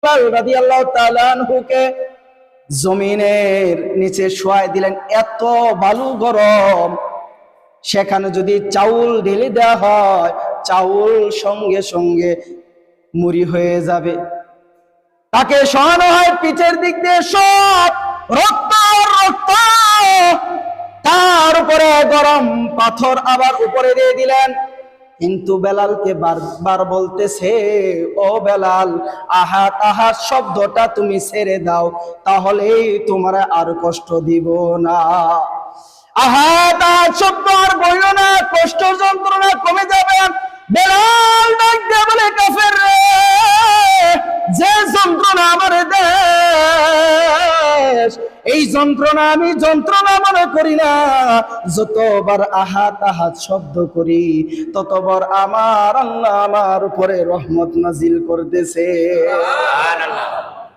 রাদিয়াল্লাহু তাআলা আনহুকে জমিনের নিচে শোয়াই দিলেন। এত বালু গরম, সেখানে যদি চাউল ঢেলে দেওয়া হয়, চাউল সঙ্গে সঙ্গে মুড়ি হয়ে যাবে। তাকে শোয়ানো হয়, পিঠের দিক দিয়ে সব রক্ত রক্ত, তার উপরে গরম পাথর আবার উপরে দিয়ে দিলেন। কিন্তু বেলালকে বারবার বলতেছে, ও বেলাল, আহাত আহাত শব্দটা তুমি ছেড়ে দাও, তাহলেই তোমার আর কষ্ট দিব না। আহাত আহাত শব্দ আর বইল না, কষ্ট যন্ত্রণা কমে যাবে। বেলাল ডাক দিয়ে বলে, কাফের রে, যে যন্ত্রণা আমার দেশ, এই যন্ত্রণা আমি যন্ত্রণা মনে করি না। যতবার আহাত আহাত শব্দ করি, ততবার আমার আল্লাহ আমার উপরে রহমত নাজিল করতেছে।